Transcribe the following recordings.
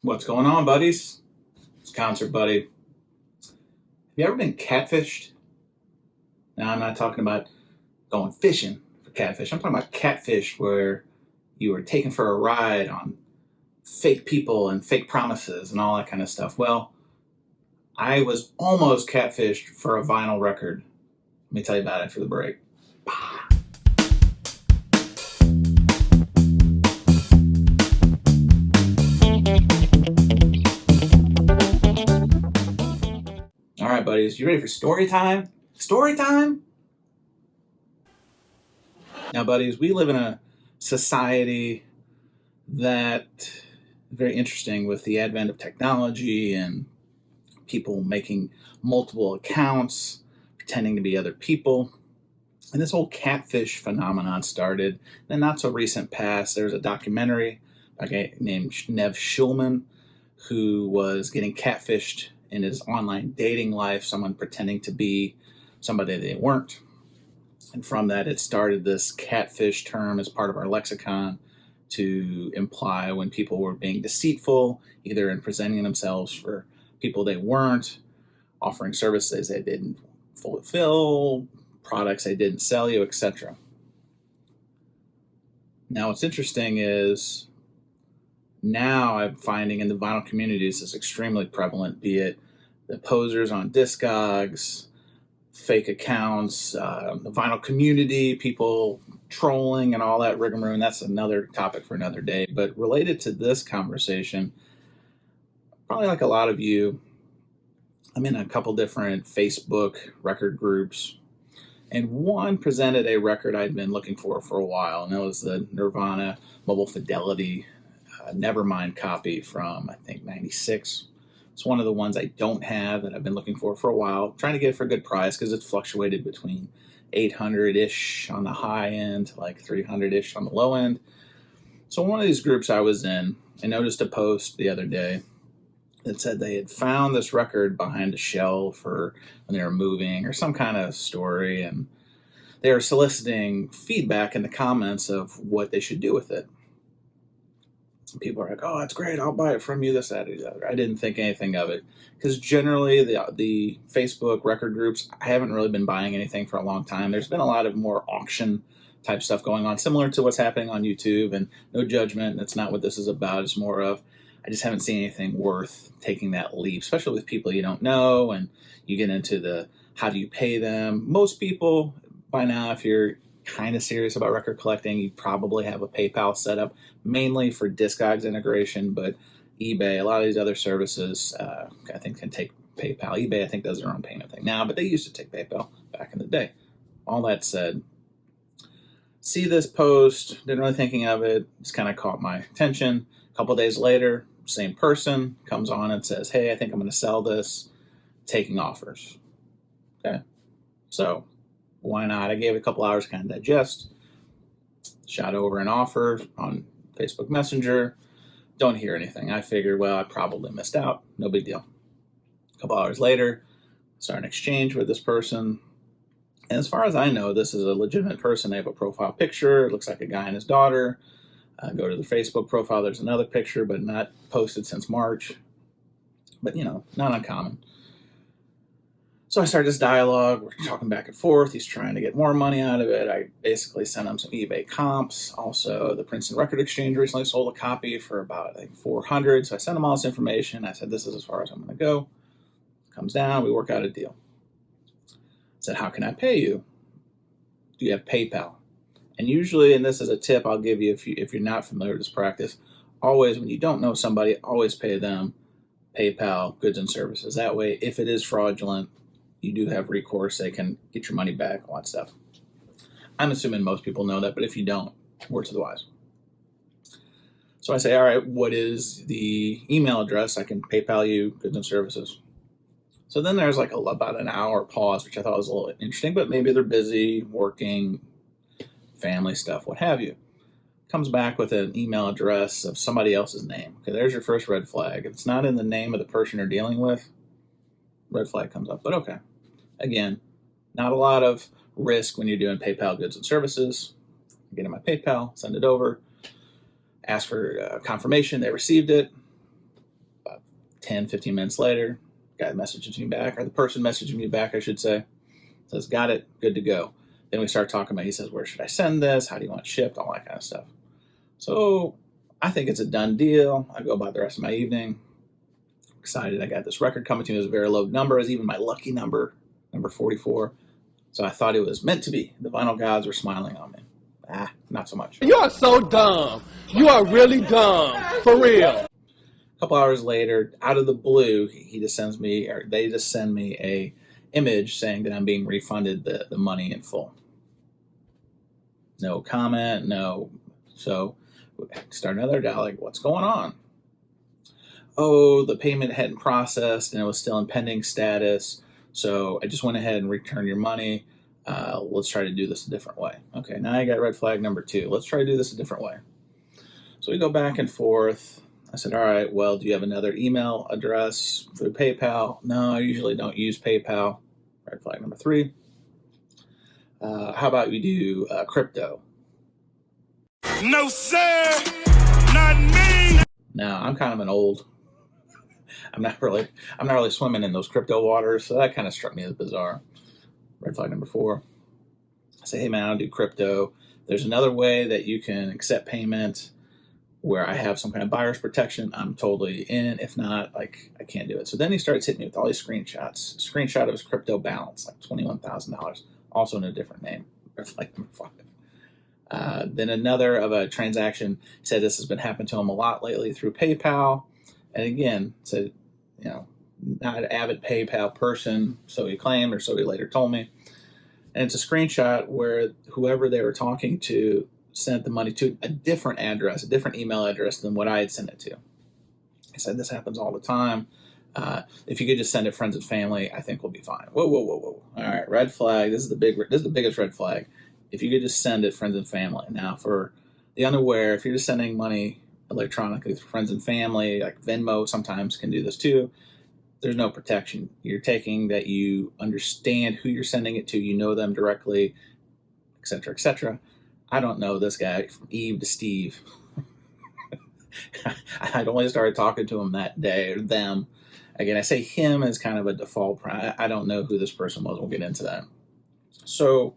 What's going on, buddies? It's Concert Buddy. Have you ever been catfished? Now, I'm not talking about going fishing for catfish. I'm talking about catfish where you were taken for a ride on fake people and fake promises and all that kind of stuff. Well, I was almost catfished for a vinyl record. Let me tell you about it after the break. All right, buddies, you ready for story time? Story time? Now, buddies, we live in a society that is very interesting with the advent of technology and people making multiple accounts, pretending to be other people. And this whole catfish phenomenon started in the not so recent past. There was a documentary by a guy named Nev Schulman who was getting catfished in his online dating life, someone pretending to be somebody they weren't. And from that, it started this catfish term as part of our lexicon to imply when people were being deceitful, either in presenting themselves for people they weren't, offering services they didn't fulfill, products they didn't sell you, etc. Now, what's interesting is now I'm finding in the vinyl communities is extremely prevalent, be it the posers on Discogs, fake accounts, the vinyl community, people trolling and all that rigmarole. That's another topic for another day. But related to this conversation, probably like a lot of you, I'm in a couple different Facebook record groups, and one presented a record I'd been looking for a while, and that was the Nirvana Mobile Fidelity Nevermind copy from, I think, 96. It's one of the ones I don't have that I've been looking for a while, trying to get it for a good price because it's fluctuated between 800-ish on the high end to like 300-ish on the low end. So one of these groups I was in, I noticed a post the other day that said they had found this record behind a shelf or when they were moving or some kind of story, and they were soliciting feedback in the comments of what they should do with it. People are like, oh, that's great, I'll buy it from you, this, that, or the other. I didn't think anything of it because generally the Facebook record groups, I haven't really been buying anything for a long time. There's been a lot of more auction type stuff going on, similar to what's happening on YouTube, and no judgment, that's not what this is about. It's more of, I just haven't seen anything worth taking that leap, especially with people you don't know, and you get into the how do you pay them. Most people, by now, if you're kind of serious about record collecting, you probably have a PayPal set up, mainly for Discogs integration, but eBay, a lot of these other services, I think can take PayPal. eBay, I think, does their own payment thing now, but they used to take PayPal back in the day. All that said, see this post, didn't really thinking of it, just kind of caught my attention. A couple days later, same person comes on and says, hey, I think I'm going to sell this, taking offers. Okay, so why not? I gave it a couple hours to kind of digest. Shot over an offer on Facebook Messenger. Don't hear anything. I figured, well, I probably missed out. No big deal. A couple hours later, start an exchange with this person. And as far as I know, this is a legitimate person. They have a profile picture. It looks like a guy and his daughter. Go to the Facebook profile. There's another picture, but not posted since March. But, not uncommon. So I started this dialogue. We're talking back and forth. He's trying to get more money out of it. I basically sent him some eBay comps. Also, the Princeton Record Exchange recently sold a copy for about, I think, $400. So I sent him all this information. I said, this is as far as I'm going to go. Comes down. We work out a deal. I said, how can I pay you? Do you have PayPal? And usually, and this is a tip I'll give you if you're not familiar with this practice, always when you don't know somebody, always pay them PayPal, goods and services. That way, if it is fraudulent, you do have recourse. They can get your money back, all that stuff. I'm assuming most people know that, but if you don't, word to the wise. So I say, all right, what is the email address? I can PayPal you goods and services. So then there's like about an hour pause, which I thought was a little interesting, but maybe they're busy, working, family stuff, what have you. Comes back with an email address of somebody else's name. Okay, there's your first red flag. If it's not in the name of the person you're dealing with, red flag comes up. But okay, again, not a lot of risk when you're doing PayPal goods and services. Get in my PayPal, send it over, ask for confirmation they received it. 10, 15 minutes later, guy messages me back, or the person messaging me back, I should say, says, got it, good to go. Then we start talking about, he says, where should I send this? How do you want it shipped? All that kind of stuff. So I think it's a done deal. I go about the rest of my evening. Excited. I got this record coming to me. It was a very low number. It was even my lucky number, number 44. So I thought it was meant to be. The vinyl gods were smiling on me. Not so much. You are so dumb. You are really dumb. For real. A couple hours later, out of the blue, he just sends me, or they just send me a image saying that I'm being refunded the money in full. No comment, no. So start another dialogue. What's going on? Oh, the payment hadn't processed and it was still in pending status. So I just went ahead and returned your money. Let's try to do this a different way. Okay, now I got red flag number 2. Let's try to do this a different way. So we go back and forth. I said, all right, well, do you have another email address through PayPal? No, I usually don't use PayPal. Red flag number 3. How about we do crypto? No, sir, not me. Now, I'm kind of an old, I'm not really swimming in those crypto waters, so that kind of struck me as bizarre. Red flag number 4. I say, hey man, I don't do crypto. There's another way that you can accept payment where I have some kind of buyer's protection. I'm totally in. If not, like, I can't do it. So then he starts hitting me with all these screenshots. Screenshot of his crypto balance, like $21,000, also in a different name. Red flag number 5. Then another of a transaction, said this has been happening to him a lot lately through PayPal. And again, said, not an avid PayPal person, so he claimed, or so he later told me. And it's a screenshot where whoever they were talking to sent the money to a different address, a different email address than what I had sent it to. I said, this happens all the time. If you could just send it friends and family, I think we'll be fine. Whoa. All right, red flag. This is the biggest red flag. If you could just send it friends and family. Now, for the unaware, if you're just sending money electronically to friends and family, like Venmo sometimes can do this too, there's no protection. You're taking that you understand who you're sending it to, you know them directly, etc., etc. I don't know this guy from Eve to Steve. I'd only started talking to him that day, or them. Again, I say him as kind of a default. I don't know who this person was. We'll get into that. So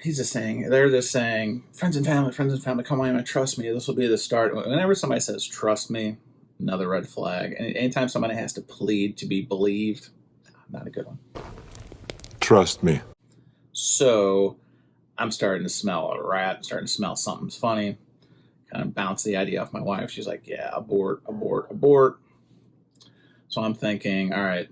they're just saying, friends and family, come on, trust me. This will be the start. Whenever somebody says, trust me, another red flag. And anytime somebody has to plead to be believed, not a good one. Trust me. So I'm starting to smell a rat, starting to smell something's funny. Kind of bounce the idea off my wife. She's like, yeah, abort. So I'm thinking, all right,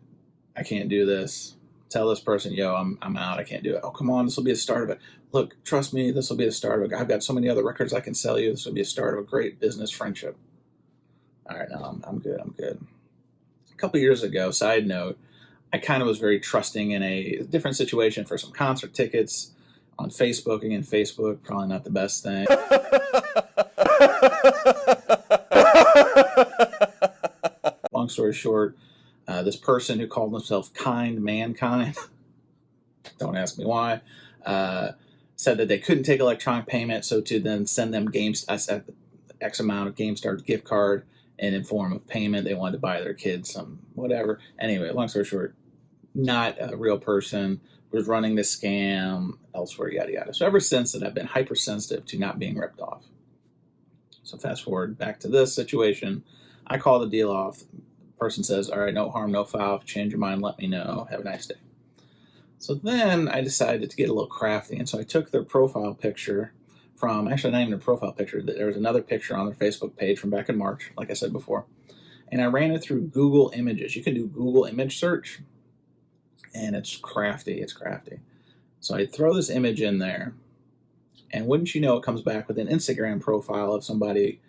I can't do this. Tell this person, yo, I'm out. I can't do it. Oh, come on. This will be the start of it. Look, trust me. This will be the start of it. I've got so many other records I can sell you. This will be a start of a great business friendship. All right, no, I'm good. A couple years ago, side note, I kind of was very trusting in a different situation for some concert tickets on Facebook. Again, Facebook, probably not the best thing. Long story short, this person who called himself Kind Mankind, don't ask me why, said that they couldn't take electronic payment, so to then send them X amount of GameStar gift card, and in form of payment, they wanted to buy their kids some whatever. Anyway, long story short, not a real person, was running this scam elsewhere, yada yada. So ever since then, I've been hypersensitive to not being ripped off. So fast forward back to this situation, I call the deal off. The person says, all right, no harm, no foul. If you change your mind, let me know. Have a nice day. So then I decided to get a little crafty, and so I took their profile picture from, actually not even a profile picture, there was another picture on their Facebook page from back in March, like I said before, and I ran it through Google Images. You can do Google image search, and it's crafty. So I throw this image in there, and wouldn't you know, it comes back with an Instagram profile of somebody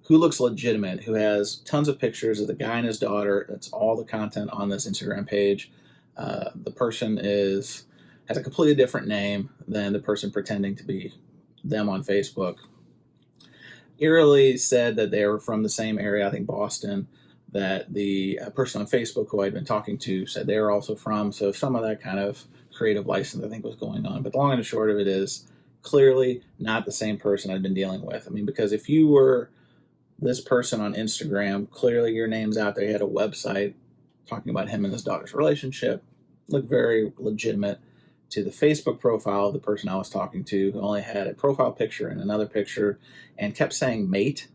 who looks legitimate, who has tons of pictures of the guy and his daughter. That's all the content on this Instagram page. The person has a completely different name than the person pretending to be them on Facebook. Eerily said that they were from the same area, I think Boston, that the person on Facebook who I'd been talking to said they were also from. So some of that kind of creative license, I think, was going on. But the long and the short of it is clearly not the same person I'd been dealing with. I mean, because if you were this person on Instagram, clearly your name's out there. He had a website talking about him and his daughter's relationship. Looked very legitimate. To the Facebook profile of the person I was talking to, who only had a profile picture and another picture and kept saying mate,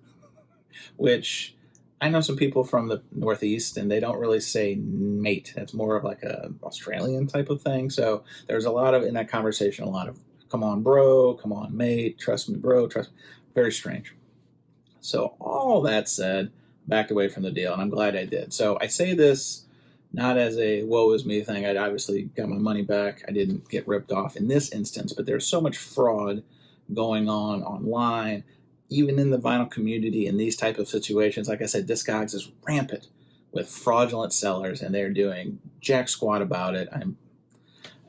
which I know some people from the Northeast and they don't really say mate. That's more of like a Australian type of thing. So there's a lot of, in that conversation, a lot of come on bro, come on mate, trust me bro, trust me. Very strange. So all that said, backed away from the deal, and I'm glad I did. So I say this not as a woe is me thing. I obviously got my money back. I didn't get ripped off in this instance, but there's so much fraud going on online, even in the vinyl community in these type of situations. Like I said, Discogs is rampant with fraudulent sellers, and they're doing jack squat about it. I'm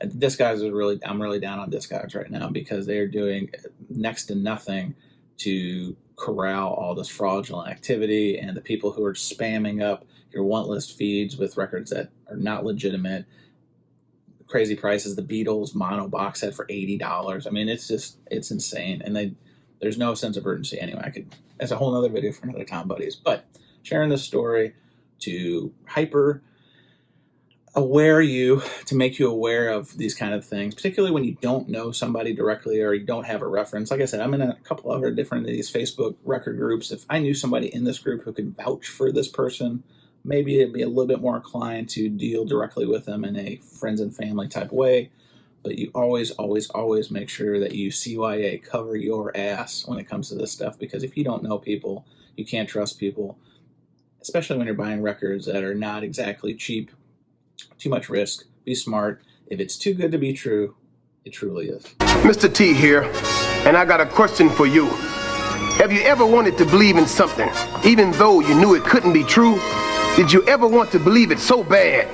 really down on Discogs right now because they're doing next to nothing to corral all this fraudulent activity and the people who are spamming up your want list feeds with records that are not legitimate. Crazy prices. The Beatles mono box set for $80. I mean, it's insane. And there's no sense of urgency anyway. That's a whole other video for another time, buddies. But sharing this story to to make you aware of these kind of things, particularly when you don't know somebody directly or you don't have a reference. Like I said, I'm in a couple other different of these Facebook record groups. If I knew somebody in this group who could vouch for this person, maybe it'd be a little bit more inclined to deal directly with them in a friends and family type way. But you always, always, always make sure that you CYA cover your ass when it comes to this stuff, because if you don't know people, you can't trust people, especially when you're buying records that are not exactly cheap. Too much risk. Be smart. If it's too good to be true, it truly is. Mr. T here, and I got a question for you. Have you ever wanted to believe in something, even though you knew it couldn't be true? Did you ever want to believe it so bad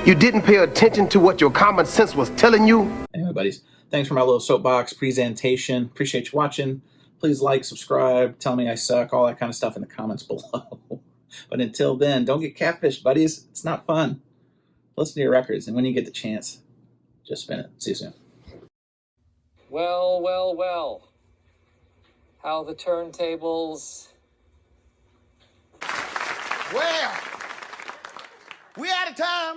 you didn't pay attention to what your common sense was telling you? Anyway, buddies, thanks for my little soapbox presentation. Appreciate you watching. Please like, subscribe, tell me I suck, all that kind of stuff in the comments below. But until then, don't get catfished, buddies. It's not fun. Listen to your records, and when you get the chance, just spin it. See you soon. Well, well, well. How the turntables... Well, we out of time.